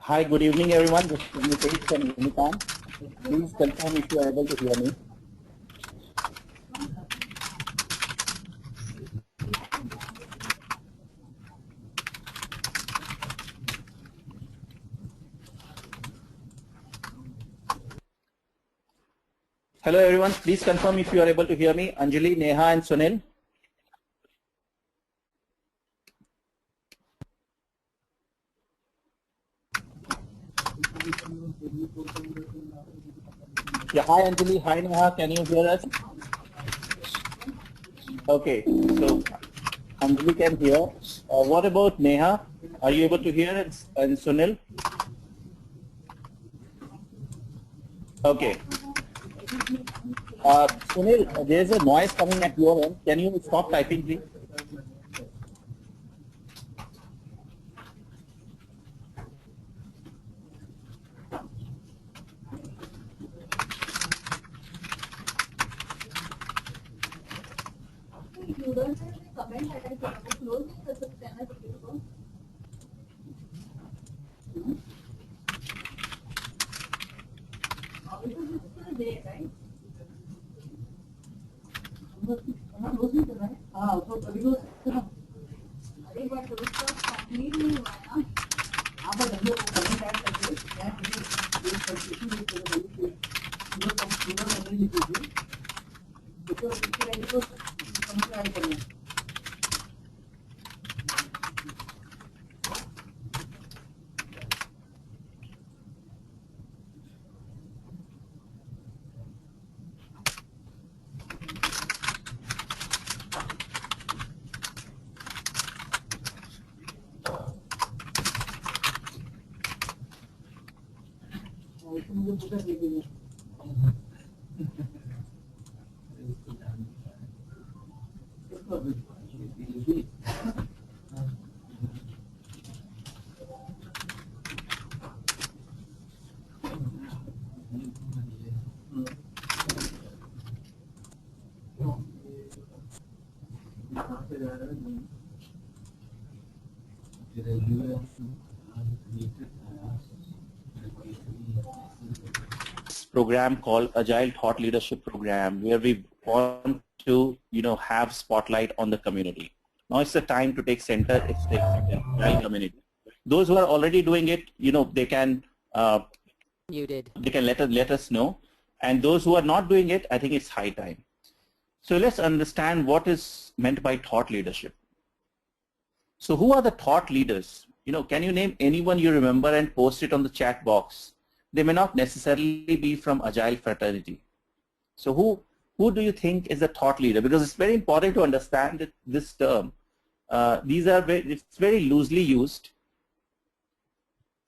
Hi, good evening everyone. This is Nitesh from UNICOM. Please confirm if you are able to hear me. Hello everyone, please confirm if you are able to hear me. Anjali, Neha and Sunil. Yeah, hi Anjali, hi Neha, can you hear us? Okay, so Anjali can hear. What about Neha? Are you able to hear it? And Sunil? Okay. Sunil, there's a noise coming at your end. Can you stop typing, please? Program called Agile Thought Leadership Program, where we want to, have spotlight on the community. Now it's the time to take center. It's the Agile community. Those who are already doing it, they can muted. They can let us know. And those who are not doing it, I think it's high time. So let's understand what is meant by thought leadership. So who are the thought leaders? Can you name anyone you remember and post it on the chat box? They may not necessarily be from Agile fraternity. So who do you think is a thought leader? Because it's very important to understand that this term. It's very loosely used.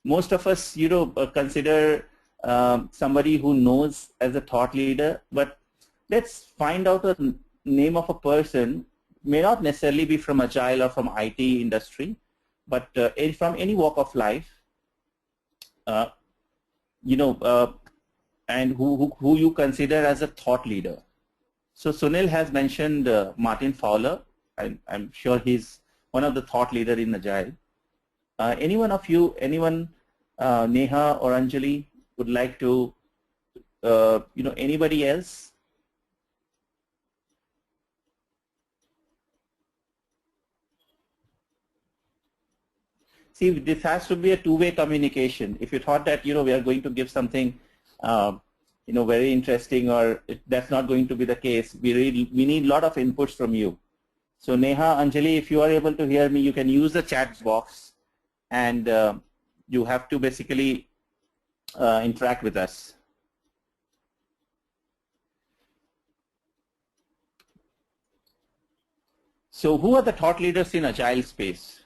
Most of us, consider somebody who knows as a thought leader, but let's find out a name of a person, may not necessarily be from Agile or from IT industry, but from any walk of life, and who you consider as a thought leader. So Sunil has mentioned Martin Fowler. I'm sure he's one of the thought leader in Agile. Anyone of you, Neha or Anjali, would like to, anybody else? See, this has to be a two-way communication. If you thought that, we are going to give something, very interesting, or that's not going to be the case, we need a lot of inputs from you. So Neha, Anjali, if you are able to hear me, you can use the chat box, and you have to basically interact with us. So who are the thought leaders in Agile space?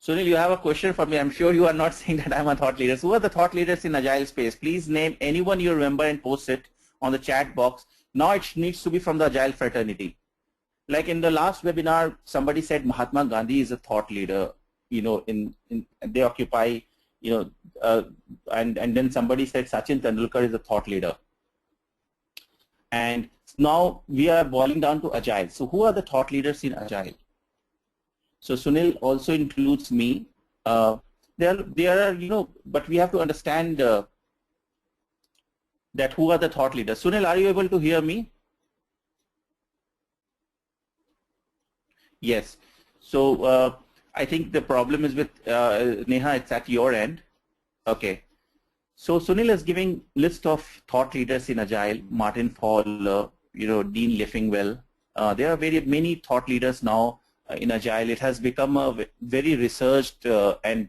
Sunil, you have a question for me. I'm sure you are not saying that I'm a thought leader. So who are the thought leaders in Agile space? Please name anyone you remember and post it on the chat box. Now it needs to be from the Agile fraternity. Like in the last webinar, somebody said Mahatma Gandhi is a thought leader. They occupy, and then somebody said Sachin Tendulkar is a thought leader. And now we are boiling down to Agile. So who are the thought leaders in Agile? So Sunil also includes me. There are, but we have to understand that who are the thought leaders. Sunil, are you able to hear me? Yes. So I think the problem is with Neha, it's at your end. Okay. So Sunil is giving list of thought leaders in Agile, Martin Fowler, Dean Leffingwell. There are very many thought leaders now in Agile. It has become a very researched and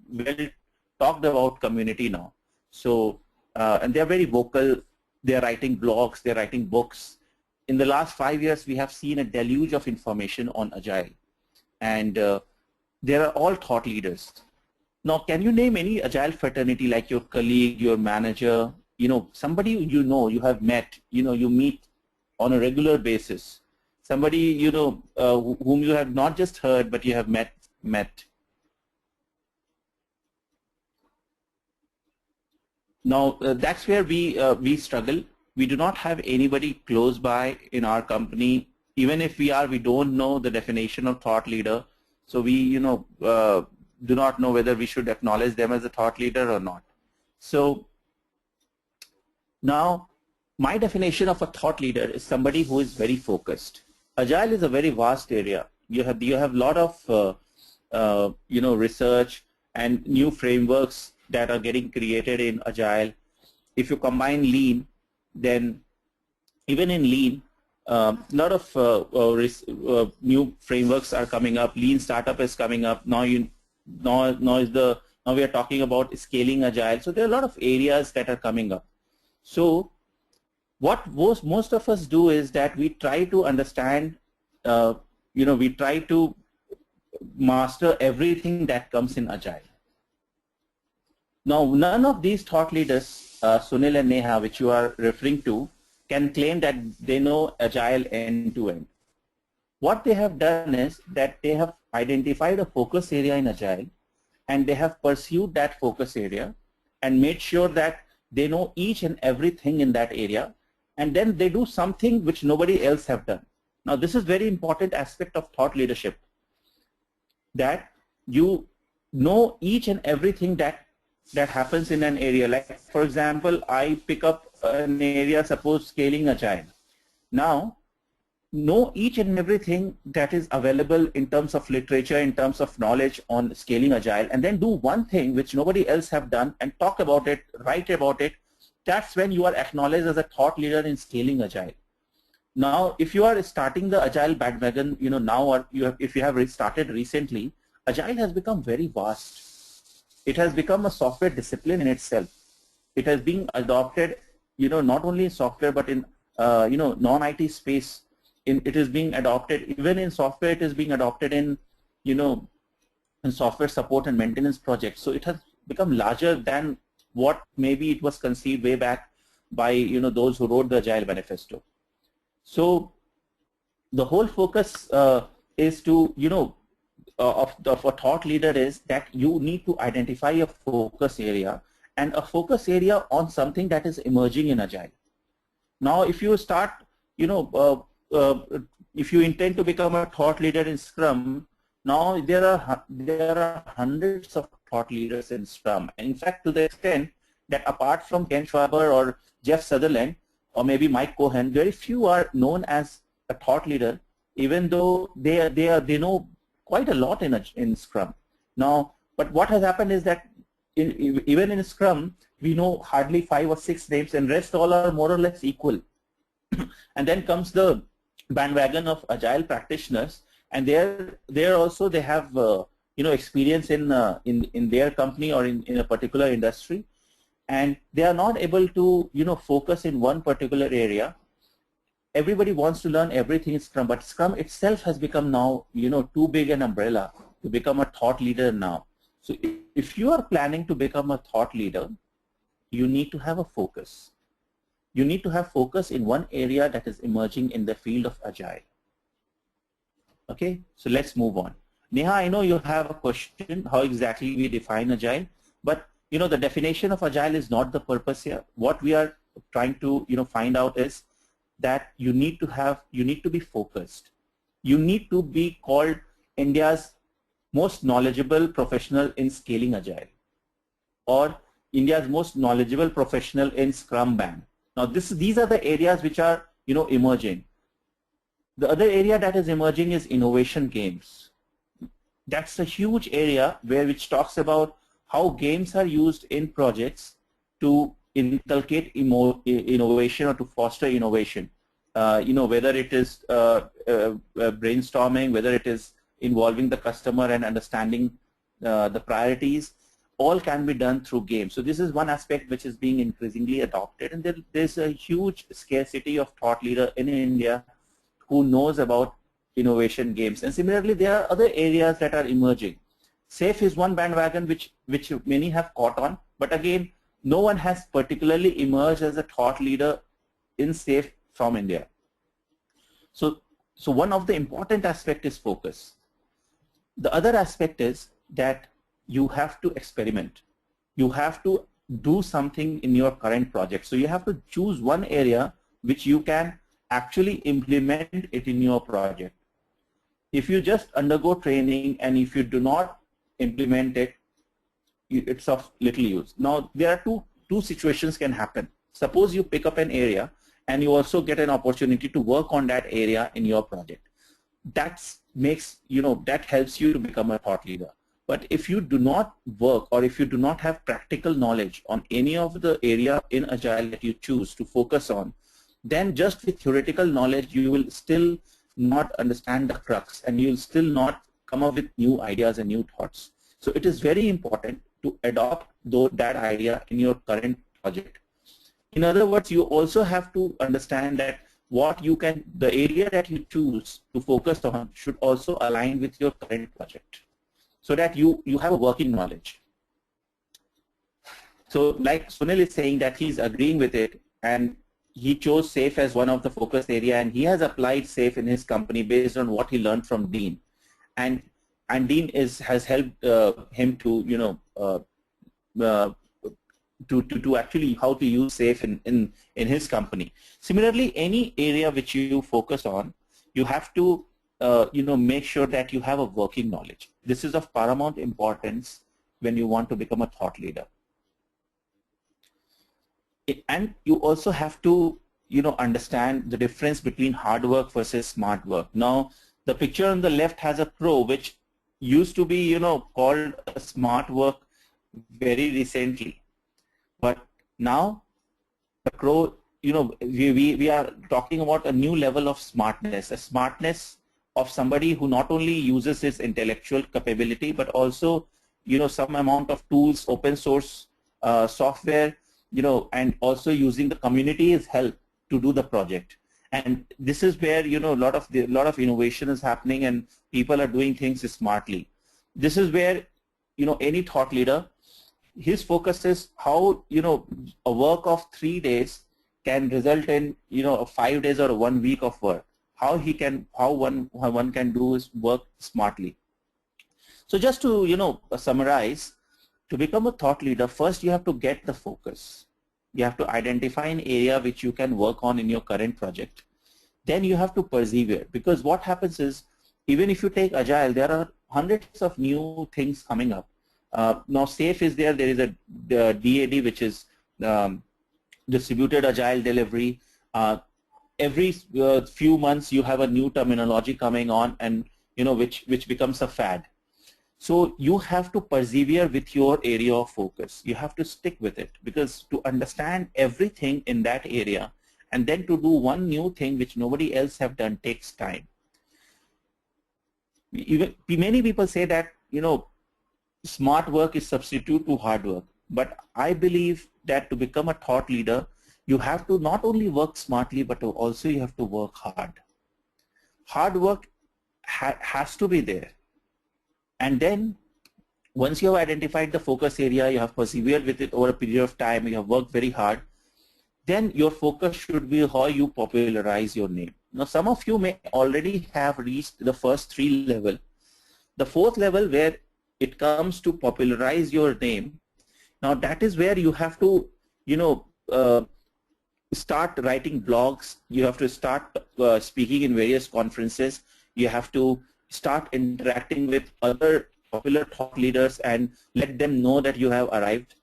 well talked about community now. So, and they are very vocal. They are writing blogs, they are writing books. In the last 5 years, we have seen a deluge of information on Agile. And they are all thought leaders. Now, can you name any Agile fraternity like your colleague, your manager, somebody you have met, you meet on a regular basis, somebody, whom you have not just heard, but you have met. Now, that's where we struggle. We do not have anybody close by in our company. Even if we don't know the definition of thought leader. So we, do not know whether we should acknowledge them as a thought leader or not. So now, my definition of a thought leader is somebody who is very focused. Agile is a very vast area. You have a lot of research and new frameworks that are getting created in Agile. If you combine Lean, then even in Lean, a lot of new frameworks are coming up. Lean Startup is coming up. Now we are talking about scaling Agile. So there are a lot of areas that are coming up. So what most of us do is that we try to understand, we try to master everything that comes in Agile. Now, none of these thought leaders, Sunil and Neha, which you are referring to, can claim that they know Agile end to end. What they have done is that they have identified a focus area in Agile, and they have pursued that focus area and made sure that they know each and everything in that area, and then they do something which nobody else have done. Now, this is very important aspect of thought leadership, that you know each and everything that happens in an area. Like, for example, I pick up an area, suppose scaling Agile. Now, know each and everything that is available in terms of literature, in terms of knowledge on scaling Agile, and then do one thing which nobody else have done and talk about it, write about it. That's when you are acknowledged as a thought leader in scaling Agile. Now, if you are starting the Agile bandwagon, now, or if you have started recently, Agile has become very vast. It has become a software discipline in itself. It has been adopted, not only in software, but in, non-IT space. It is being adopted, even in software, it is being adopted in, in software support and maintenance projects. So it has become larger than what maybe it was conceived way back by, those who wrote the Agile Manifesto. So the whole focus is to, of a thought leader is that you need to identify a focus area, and a focus area on something that is emerging in Agile. Now, if you start, if you intend to become a thought leader in Scrum, now there are hundreds of thought leaders in Scrum. And in fact, to the extent that apart from Ken Schwaber or Jeff Sutherland or maybe Mike Cohen, very few are known as a thought leader, even though they know quite a lot in Scrum. Now, but what has happened is that even in Scrum, we know hardly 5 or 6 names, and rest all are more or less equal. And then comes the bandwagon of Agile practitioners, and there also they have experience in their company or in a particular industry, and they are not able to focus in one particular area. Everybody wants to learn everything in Scrum, but Scrum itself has become now too big an umbrella to become a thought leader now. So if you are planning to become a thought leader, you need to have a focus. You need to have focus in one area that is emerging in the field of Agile. Okay, so let's move on. Neha, I know you have a question, how exactly we define Agile, but the definition of Agile is not the purpose here. What we are trying to find out is that you need to be focused. You need to be called India's most knowledgeable professional in scaling Agile, or India's most knowledgeable professional in Scrum Band. Now these are the areas which are emerging. The other area that is emerging is innovation games. That's a huge area which talks about how games are used in projects to inculcate innovation or to foster innovation. Whether it is brainstorming, whether it is involving the customer and understanding the priorities, all can be done through games. So this is one aspect which is being increasingly adopted, and there's a huge scarcity of thought leader in India who knows about innovation games. And similarly, there are other areas that are emerging. SAFE is one bandwagon which many have caught on, but again, no one has particularly emerged as a thought leader in SAFE from India. So one of the important aspects is focus. The other aspect is that you have to experiment. You have to do something in your current project. So you have to choose one area which you can actually implement it in your project. If you just undergo training and if you do not implement it, it's of little use. Now there are two situations can happen. Suppose you pick up an area and you also get an opportunity to work on that area in your project. That helps you to become a thought leader. But if you do not work, or if you do not have practical knowledge on any of the area in Agile that you choose to focus on, then just with theoretical knowledge you will still not understand the crux, and you'll still not come up with new ideas and new thoughts. So it is very important to adopt that idea in your current project. In other words, you also have to understand that the area that you choose to focus on should also align with your current project, so that you have a working knowledge. So like Sunil is saying that he's agreeing with it, and he chose SAFE as one of the focus area, and he has applied SAFE in his company based on what he learned from Dean, and Dean has helped him to to actually how to use SAFE in his company. Similarly, any area which you focus on, you have to make sure that you have a working knowledge. This is of paramount importance when you want to become a thought leader. And you also have to understand the difference between hard work versus smart work. Now the picture on the left has a crow, which used to be called a smart work very recently, but now the crow, we are talking about a new level of smartness, a smartness of somebody who not only uses his intellectual capability but also some amount of tools, open source software, and also using the community's help to do the project. And this is where a lot of innovation is happening, and people are doing things smartly. This is where any thought leader, his focus is how a work of 3 days can result in 5 days or 1 week of work. How one can do is work smartly. So just to summarize, to become a thought leader, first you have to get the focus. You have to identify an area which you can work on in your current project. Then you have to persevere, because what happens is, even if you take Agile, there are hundreds of new things coming up. Now SAFE is there. There is a DAD, which is distributed Agile delivery. Every few months you have a new terminology coming on, and which becomes a fad. So you have to persevere with your area of focus. You have to stick with it, because to understand everything in that area and then to do one new thing which nobody else have done takes time. Many people say that smart work is substitute to hard work, but I believe that to become a thought leader, you have to not only work smartly, but also you have to work hard. Hard work has to be there. And then once you have identified the focus area, you have persevered with it over a period of time, you have worked very hard, then your focus should be how you popularize your name. Now some of you may already have reached the first 3 level. The 4th level, where it comes to popularize your name, now that is where you have to start writing blogs, you have to start speaking in various conferences, you have to start interacting with other popular thought leaders and let them know that you have arrived.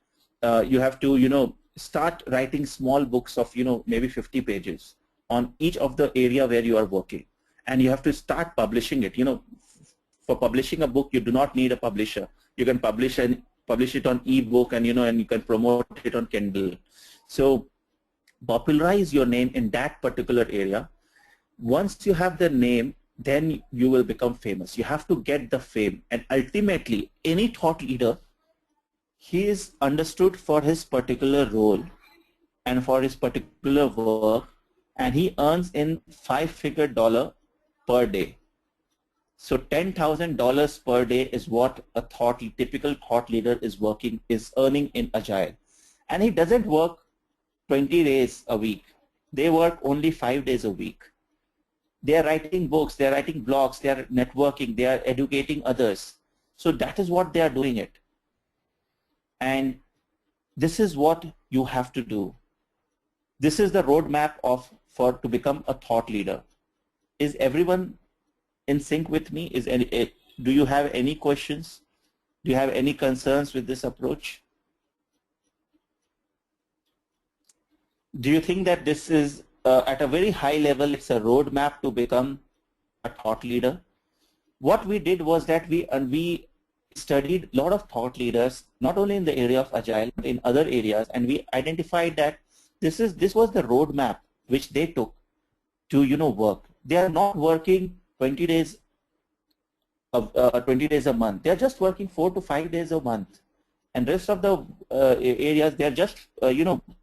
You have to, start writing small books of, maybe 50 pages on each of the area where you are working. And you have to start publishing it. For publishing a book, you do not need a publisher. You can publish it on ebook, and and you can promote it on Kindle. So popularize your name in that particular area. Once you have the name, then you will become famous. You have to get the fame. And ultimately, any thought leader, he is understood for his particular role and for his particular work, and he earns in $5-figure dollar per day. So $10,000 per day is what a typical thought leader is earning in Agile. And he doesn't work 20 days a week. They work only 5 days a week. They are writing books, they are writing blogs, they are networking, they are educating others. So that is what they are doing it. And this is what you have to do. This is the roadmap to become a thought leader. Is everyone in sync with me? Do you have any questions? Do you have any concerns with this approach? Do you think that this is at a very high level, it's a roadmap to become a thought leader? What we did was that we studied a lot of thought leaders, not only in the area of Agile, but in other areas, and we identified that this was the roadmap which they took to work. They are not working 20 days a month. They are just working 4 to 5 days a month, and rest of the areas, they are just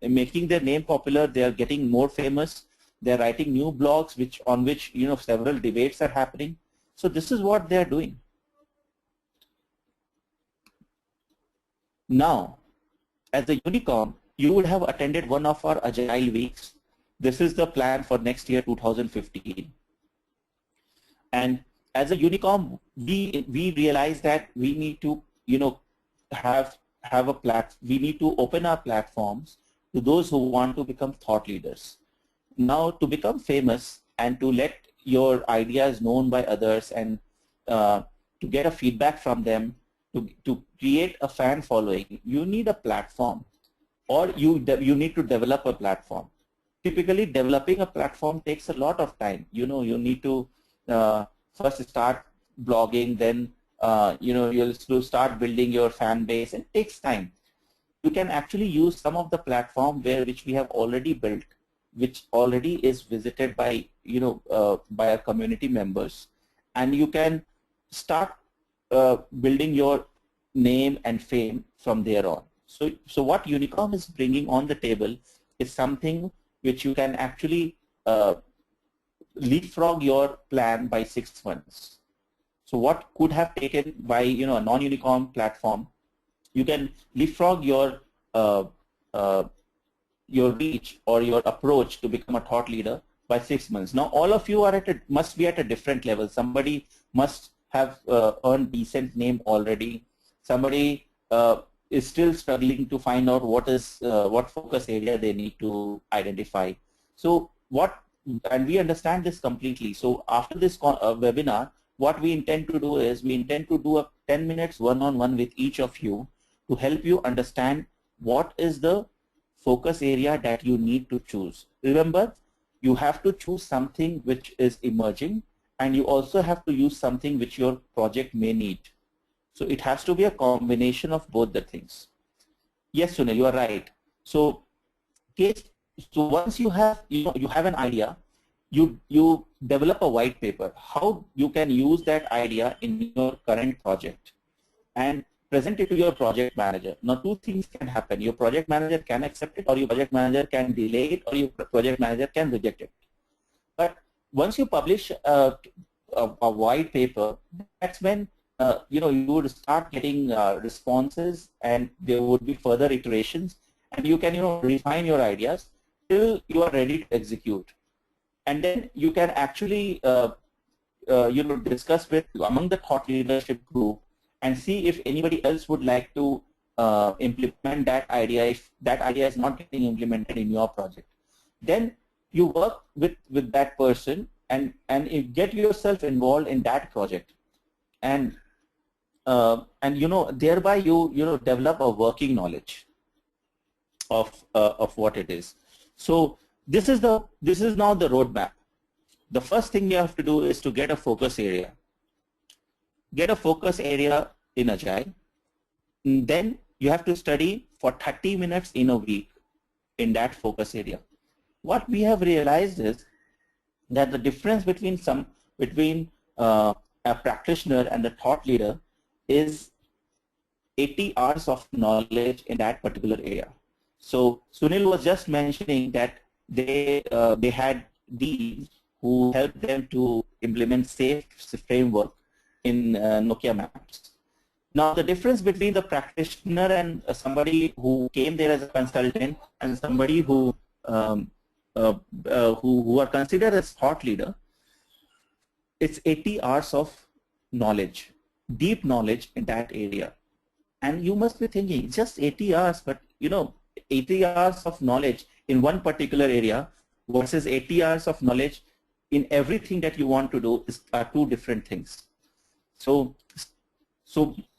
making their name popular. They are getting more famous. They are writing new blogs on which several debates are happening. So this is what they are doing. Now, as a UNICOM, you would have attended one of our Agile weeks. This is the plan for next year, 2015. And as a UNICOM, we realized that we need to have we need to open our platforms to those who want to become thought leaders. Now, to become famous and to let your ideas known by others, and to get a feedback from them, to create a fan following, you need a platform, or you need to develop a platform. Typically, developing a platform takes a lot of time. You need to first start blogging, then you'll start building your fan base. It takes time. You can actually use some of the platform which we have already built, which already is visited by by our community members, and you can start building your name and fame from there on. So what UNICOM is bringing on the table is something which you can actually leapfrog your plan by 6 months. So what could have taken by a non-UNICOM platform, you can leapfrog your reach or your approach to become a thought leader by 6 months. Now all of you must be at a different level. Somebody must have earned decent name already. Somebody is still struggling to find out what focus area they need to identify. So and we understand this completely. So after this webinar, what we intend to do is we intend to do a 10 minutes one-on-one with each of you to help you understand what is the focus area that you need to choose. Remember, you have to choose something which is emerging, and you also have to use something which your project may need. So it has to be a combination of both the things. Yes, Sunil, you are right. So once you have you have an idea, you develop a white paper, how you can use that idea in your current project, and present it to your project manager. Now two things can happen. Your project manager can accept it, or your project manager can delay it, or your project manager can reject it. But once you publish a white paper, that's when you would start getting responses, and there would be further iterations, and you can refine your ideas till you are ready to execute. And then you can actually discuss among the thought leadership group and see if anybody else would like to implement that idea. If that idea is not getting implemented in your project, then you work with that person and get yourself involved in that project. and thereby you develop a working knowledge of what it is. So this is now the roadmap. The first thing you have to do is to get a focus area. Get a focus area in Agile. And then you have to study for 30 minutes in a week in that focus area. What we have realized is that the difference between a practitioner and a thought leader is 80 hours of knowledge in that particular area. So Sunil was just mentioning that they had these who helped them to implement SAFe framework in Nokia Maps. Now the difference between the practitioner and somebody who came there as a consultant and somebody who are considered as thought leader, it's 80 hours of knowledge, deep knowledge in that area. And you must be thinking, just 80 hours, but 80 hours of knowledge in one particular area versus 80 hours of knowledge in everything that you want to do are two different things. So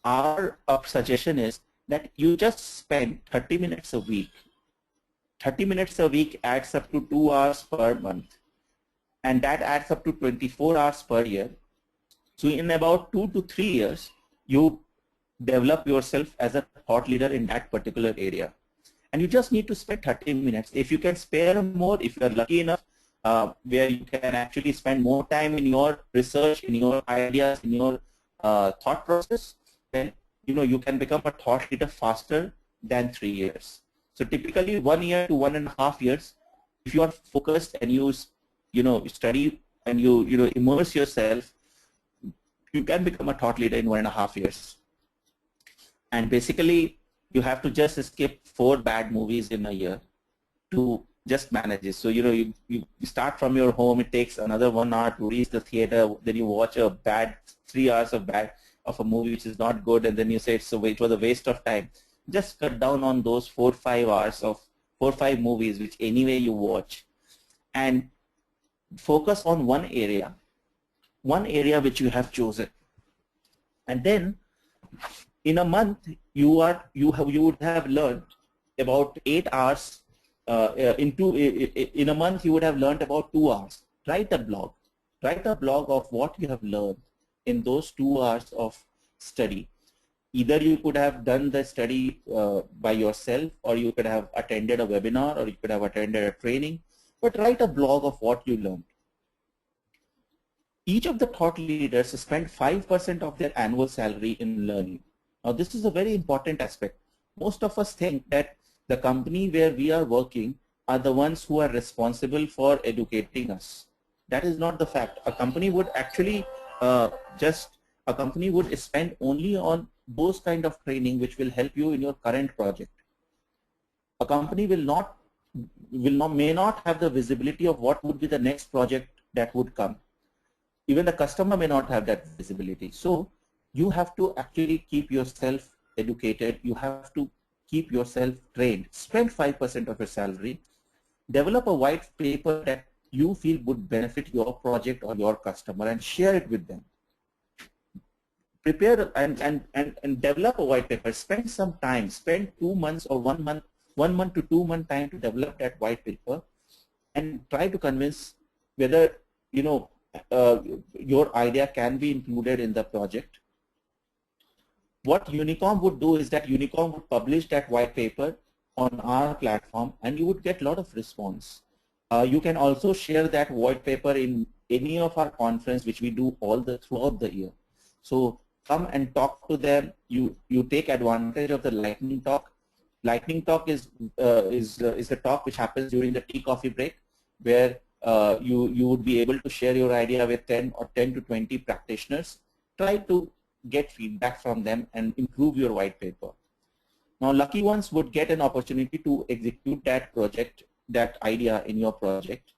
our suggestion is that you just spend 30 minutes a week. 30 minutes a week adds up to 2 hours per month, and that adds up to 24 hours per year. So in about 2 to 3 years, you develop yourself as a thought leader in that particular area. And you just need to spend 30 minutes. If you can spare more, if you are lucky enough, where you can actually spend more time in your research, in your ideas, in your thought process, then you can become a thought leader faster than 3 years. So typically 1 year to 1.5 years, if you are focused and you study and you immerse yourself, you can become a thought leader in 1.5 years. And basically you have to just skip 4 bad movies in a year to just manage it. So you start from your home, it takes another 1 hour to reach the theater, then you watch a bad 3 hours of a movie which is not good, and then you say it was a waste of time. Just cut down on those 4-5 hours of 4-5 movies which anyway you watch, and focus on one area which you have chosen. And then in a month you would have learned about 8 hours. In a month you would have learned about 2 hours. Write a blog of what you have learned in those 2 hours of study. Either you could have done the study by yourself, or you could have attended a webinar, or you could have attended a training, but write a blog of what you learned. Each of the thought leaders spend 5% of their annual salary in learning. Now this is a very important aspect. Most of us think that the company where we are working are the ones who are responsible for educating us. That is not the fact. A company would actually spend only on those kind of training which will help you in your current project. A company may not have the visibility of what would be the next project that would come. Even the customer may not have that visibility. So you have to actually keep yourself educated. You have to keep yourself trained. Spend 5% of your salary. Develop a white paper that you feel would benefit your project or your customer, and share it with them. Prepare and develop a white paper. Spend some time. Spend 2 months or 1 month to 2 month time to develop that white paper, and try to convince whether your idea can be included in the project. What UNICOM would do is that UNICOM would publish that white paper on our platform, and you would get a lot of response. You can also share that white paper in any of our conference which we do throughout the year. So come and talk to them. You take advantage of the lightning talk. Lightning talk is the talk which happens during the tea coffee break, where you would be able to share your idea with 10 to 20 practitioners. Try to get feedback from them and improve your white paper. Now lucky ones would get an opportunity to execute that project, that idea in your project.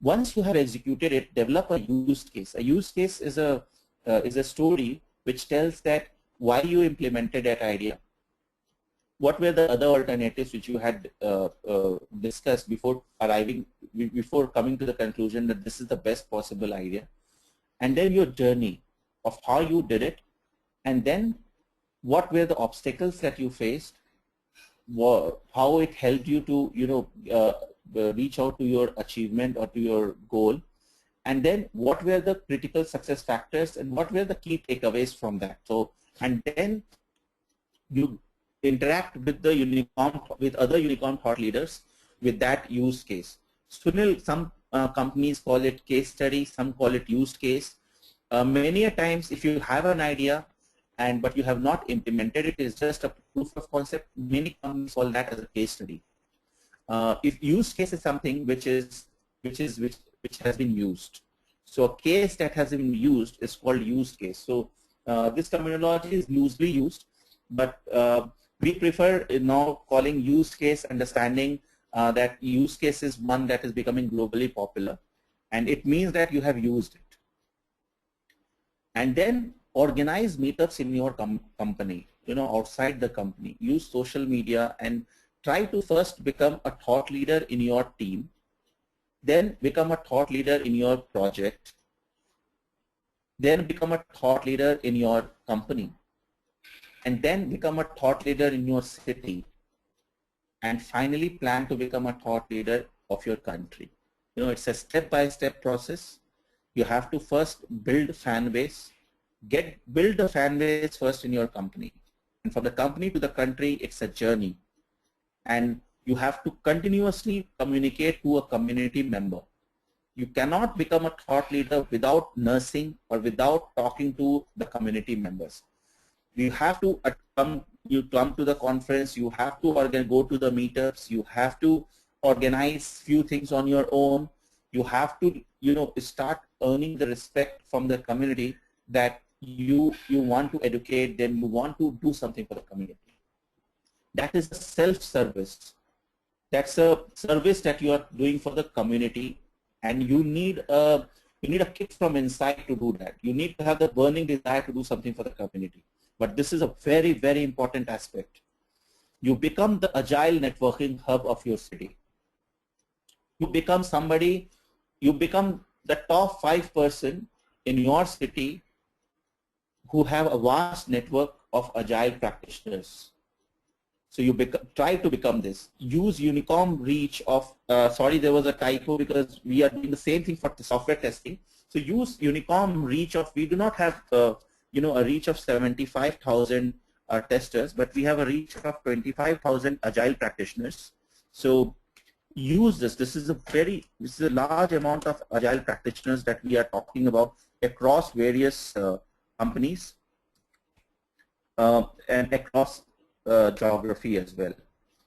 Once you have executed it, develop a use case. A use case is a story which tells that why you implemented that idea. What were the other alternatives which you had discussed before coming to the conclusion that this is the best possible idea? And then your journey. of how you did it, and then what were the obstacles that you faced, how it helped you to, reach out to your achievement or to your goal, and then what were the critical success factors and what were the key takeaways from that. So, and then you interact with the with other UNICOM thought leaders with that use case. Sunil, some companies call it case study, some call it use case. Many a times, if you have an idea but you have not implemented it, is just a proof of concept. Many companies call that as a case study. If use case is something which has been used, so a case that has been used is called use case. So this terminology is loosely used, but we prefer now calling use case, understanding that use case is one that is becoming globally popular, and it means that you have used it. And then organize meetups in your company, outside the company. Use social media and try to first become a thought leader in your team, then become a thought leader in your project, then become a thought leader in your company, and then become a thought leader in your city, and finally plan to become a thought leader of your country. It's a step-by-step process. You have to first build fan base, build a fan base first in your company, and from the company to the country, it's a journey. And you have to continuously communicate to a community member. You cannot become a thought leader without nursing or without talking to the community members. You have to come to the conference, you have to go to the meetups, you have to organize few things on your own. You have to, start earning the respect from the community that you want to educate them, you want to do something for the community. That is a self-service. That's a service that you are doing for the community, and you need a kick from inside to do that. You need to have the burning desire to do something for the community. But this is a very, very important aspect. You become the agile networking hub of your city. You become the top 5 person in your city who have a vast network of agile practitioners. So you try to become this. Use UNICOM reach of, sorry, there was a typo because we are doing the same thing for the software testing. So use UNICOM reach of, we do not have, a reach of 75,000 testers, but we have a reach of 25,000 agile practitioners. So use this. This is a large amount of agile practitioners that we are talking about across various companies and across geography as well.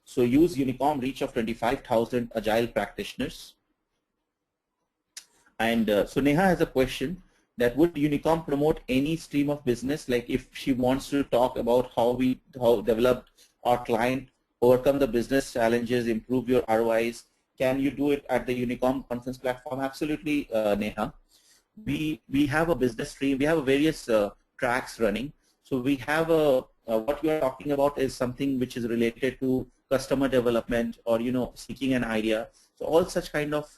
So use UNICOM reach of 25,000 agile practitioners. And so Neha has a question that would UNICOM promote any stream of business, like if she wants to talk about how developed our client, overcome the business challenges, improve your ROIs, can you do it at the UNICOM conference platform? Absolutely, Neha. We have a business stream, we have various tracks running. So we have what we are talking about is something which is related to customer development or, seeking an idea. So all such kind of,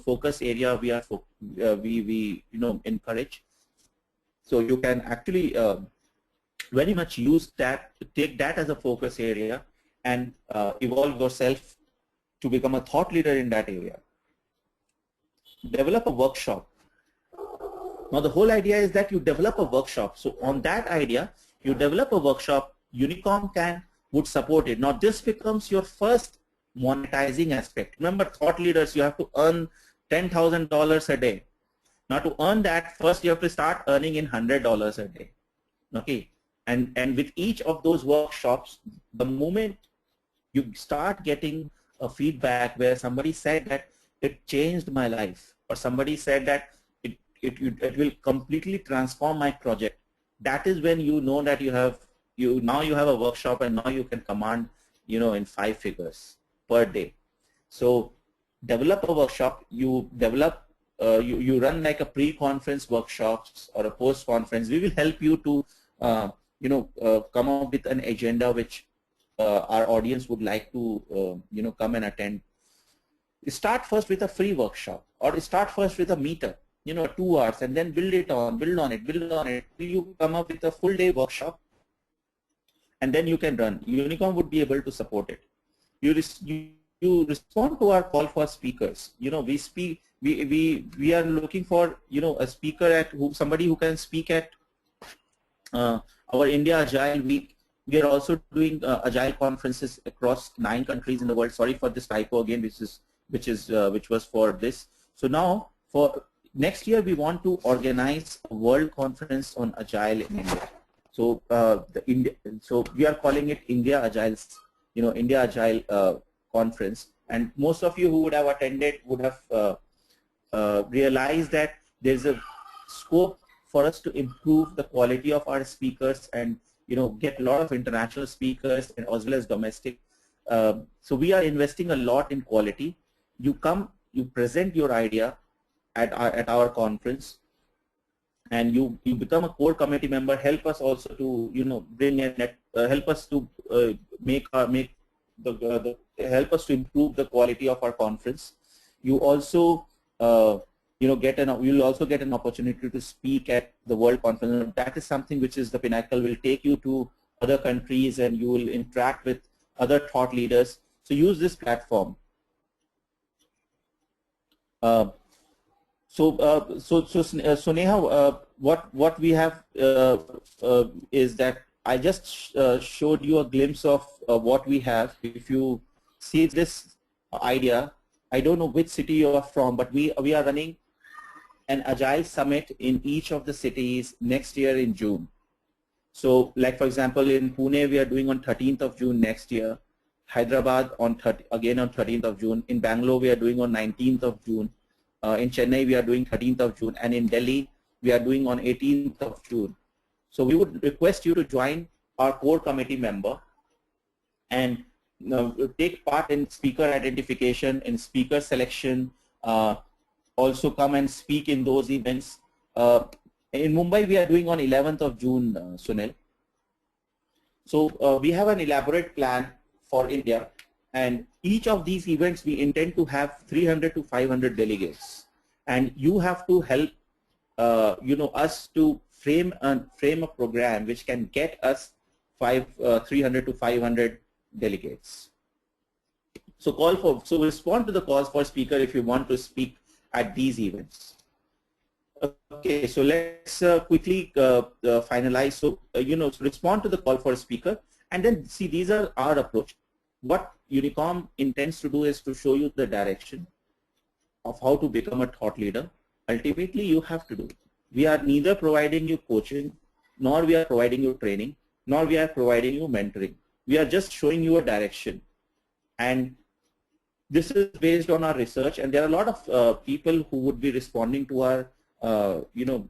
focus area we encourage. So you can actually very much use that, take that as a focus area and evolve yourself to become a thought leader in that area. Develop a workshop. Now the whole idea is that you develop a workshop. So on that idea, you develop a workshop, UNICOM would support it. Now this becomes your first monetizing aspect. Remember, thought leaders, you have to earn $10,000 a day. Now to earn that, first you have to start earning in $100 a day. Okay, and with each of those workshops, the moment you start getting a feedback where somebody said that it changed my life, or somebody said that it will completely transform my project, that is when you know that now you have a workshop and now you can command, in 5 figures per day. So develop a workshop, you develop, you run like a pre-conference workshops or a post-conference. We will help you to, come up with an agenda which our audience would like to, come and attend. Start first with a free workshop or start first with a meetup. 2 hours, and then build on it. You come up with a full day workshop, and then you can run. UNICOM would be able to support it. You respond to our call for speakers. We are looking for a speaker somebody who can speak at our India Agile Week. We are also doing Agile conferences across 9 countries in the world. Sorry for this typo again, which was for this. So now for next year we want to organize a world conference on Agile in India. So so we are calling it India Agile conference. And most of you who would have attended would have realized that there's a scope for us to improve the quality of our speakers and get a lot of international speakers and as well as domestic. So we are investing a lot in quality. You come, you present your idea at our conference, and you become a core committee member. Help us also to bring in help us to help us to improve the quality of our conference. You also you'll also get an opportunity to speak at the World Conference. That is something which is the pinnacle. Will take you to other countries and you will interact with other thought leaders. So use this platform. So Neha, what we have is that I just showed you a glimpse of what we have. If you see this idea, I don't know which city you are from, but we are running an Agile Summit in each of the cities next year in June. So like for example in Pune we are doing on 13th of June next year, Hyderabad again on 13th of June, in Bangalore we are doing on 19th of June, in Chennai we are doing 13th of June, and in Delhi we are doing on 18th of June. So we would request you to join our core committee member and take part in speaker identification, in speaker selection, also come and speak in those events. In Mumbai we are doing on 11th of June, Sunil. So we have an elaborate plan for India, and each of these events we intend to have 300 to 500 delegates, and you have to help us to frame a program which can get us 300 to 500 delegates. So respond to the calls for speaker if you want to speak at these events. Okay, so let's quickly finalize. So respond to the call for a speaker, and then see, these are our approach. What UNICOM intends to do is to show you the direction of how to become a thought leader. Ultimately, you have to do. We are neither providing you coaching, nor we are providing you training, nor we are providing you mentoring. We are just showing you a direction, and this is based on our research. And there are a lot of people who would be responding to our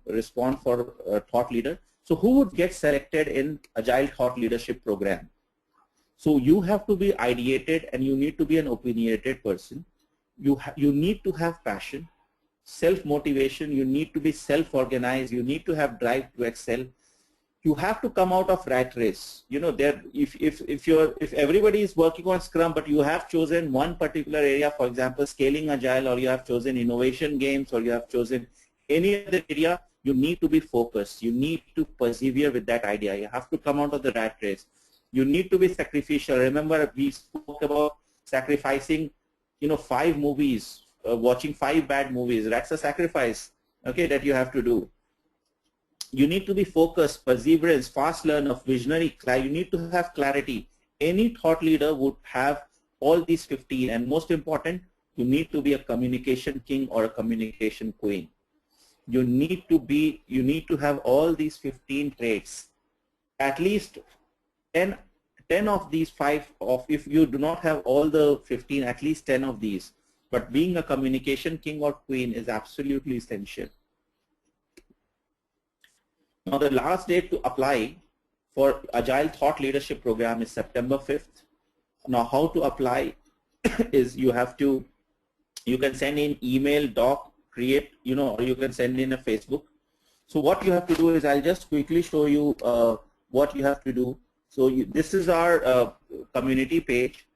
respond for thought leader. So who would get selected in Agile Thought Leadership program? So you have to be ideated, and you need to be an opinionated person. You need to have passion, self-motivation. You need to be self-organized. You need to have drive to excel. You have to come out of rat race. If everybody is working on Scrum, but you have chosen one particular area, for example, scaling Agile, or you have chosen innovation games, or you have chosen any other area, you need to be focused. You need to persevere with that idea. You have to come out of the rat race. You need to be sacrificial. Remember, we spoke about sacrificing, 5 movies, watching 5 bad movies. That's a sacrifice, okay, that you have to do. You need to be focused, perseverance, fast learner, visionary. You need to have clarity. Any thought leader would have all these 15, and most important, you need to be a communication king or a communication queen. You need to have all these 15 traits. At least 10 of these 5, if you do not have all the 15, at least 10 of these. But being a communication king or queen is absolutely essential. Now the last date to apply for Agile Thought Leadership Program is September 5th. Now how to apply is you can send in email, doc, create, or you can send in a Facebook. So what you have to do is, I'll just quickly show you what you have to do. So this is our community page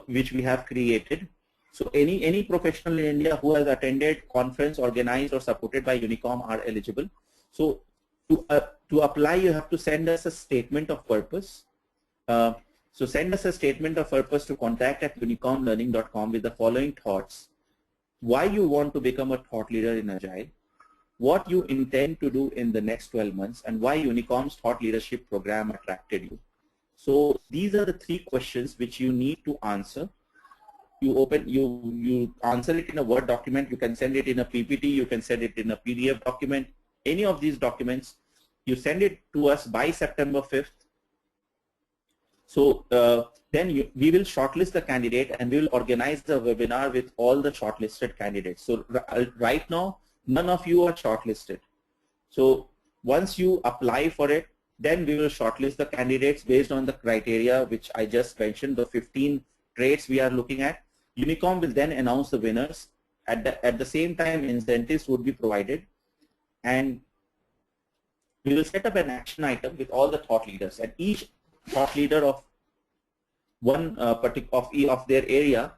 which we have created. So any professional in India who has attended conference organized or supported by UNICOM are eligible. So to apply, you have to send us a statement of purpose. So send us a statement of purpose to contact@unicomlearning.com with the following thoughts. Why you want to become a thought leader in Agile, what you intend to do in the next 12 months, and why UNICOM's thought leadership program attracted you. So these are the 3 questions which you need to answer. You answer it in a Word document, you can send it in a PPT, you can send it in a PDF document, any of these documents, you send it to us by September 5th. So then we will shortlist the candidate and we will organize the webinar with all the shortlisted candidates. So right now, none of you are shortlisted. So once you apply for it, then we will shortlist the candidates based on the criteria which I just mentioned, the 15 traits we are looking at. UNICOM will then announce the winners. At the same time, incentives would be provided, and we will set up an action item with all the thought leaders, and each thought leader of one of their area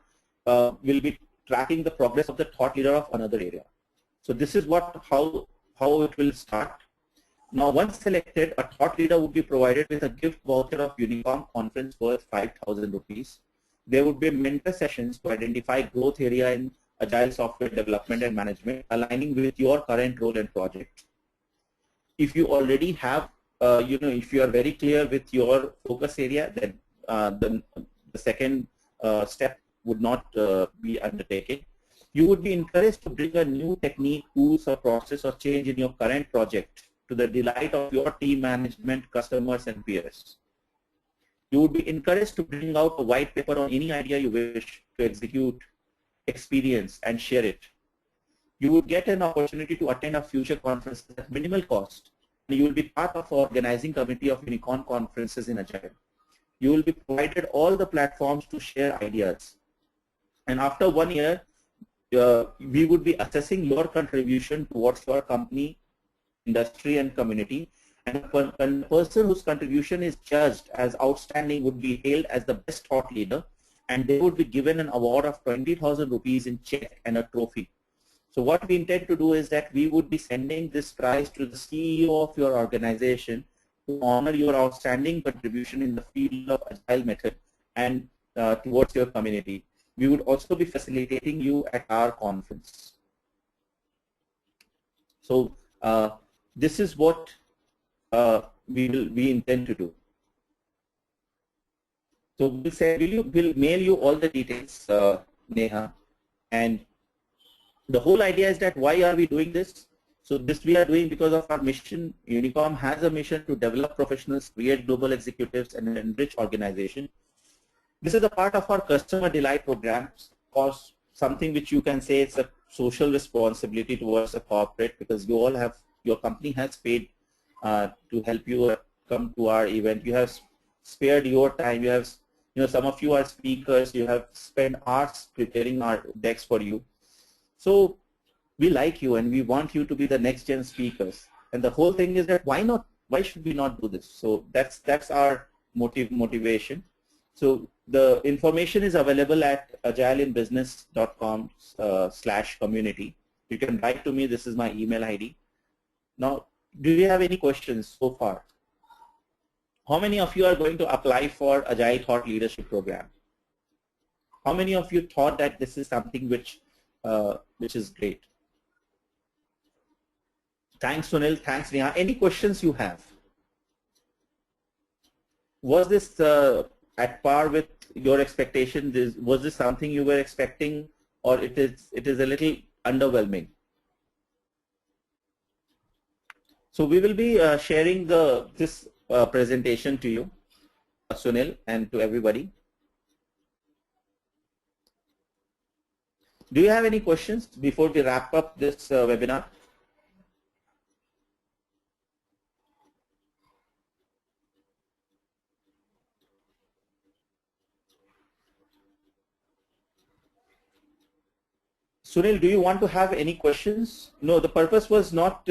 will be tracking the progress of the thought leader of another area. So this is how it will start. Now, once selected, a thought leader would be provided with a gift voucher of UNICOM conference worth 5,000 rupees. There would be mentor sessions to identify growth area in Agile software development and management, aligning with your current role and project. If you already have, if you are very clear with your focus area, then the second step would not be undertaken. You would be encouraged to bring a new technique, tools, or process or change in your current project to the delight of your team management, customers, and peers. You would be encouraged to bring out a white paper on any idea you wish to execute, experience, and share it. You would get an opportunity to attend a future conference at minimal cost, and you will be part of the organizing committee of UNICOM conferences in Agile. You will be provided all the platforms to share ideas. And after 1 year, we would be assessing your contribution towards your company, industry, and community. And a person whose contribution is judged as outstanding would be hailed as the best thought leader, and they would be given an award of 20,000 rupees in check and a trophy. So what we intend to do is that we would be sending this prize to the CEO of your organization to honor your outstanding contribution in the field of Agile method and towards your community. We would also be facilitating you at our conference. So this is what we intend to do. So we'll mail you all the details, Neha, and the whole idea is that why are we doing this? So this we are doing because of our mission. UNICOM has a mission to develop professionals, create global executives, and enrich organization. This is a part of our customer delight programs, or something which you can say it's a social responsibility towards a corporate, because you all have, your company has paid to help you come to our event. You have spared your time. You have, some of you are speakers. You have spent hours preparing our decks for you. So we like you and we want you to be the next gen speakers. And the whole thing is that why should we not do this? So that's our motivation. So the information is available at agileinbusiness.com/community. You can write to me. This is my email ID. Now, do you have any questions so far? How many of you are going to apply for Agile Thought Leadership Program? How many of you thought that this is something which is great? Thanks, Sunil. Thanks, Neha. Any questions you have? Was this at par with your expectation? Was this something you were expecting, or it is a little underwhelming? So we will be sharing this presentation to you, Sunil, and to everybody. Do you have any questions before we wrap up this webinar? Sunil, do you want to have any questions? No, the purpose was not,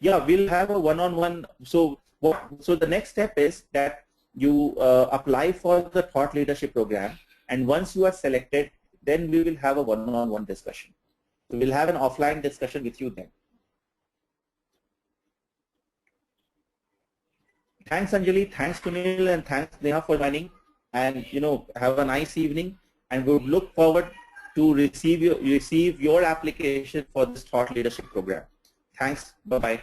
yeah, we'll have a one-on-one. So the next step is that you apply for the Thought Leadership Program, and once you are selected, then we will have a one-on-one discussion. So we'll have an offline discussion with you then. Thanks Anjali, thanks Kunil, and thanks Neha for joining. And have a nice evening. And we would look forward to receive your application for this thought leadership program. Thanks. Bye bye.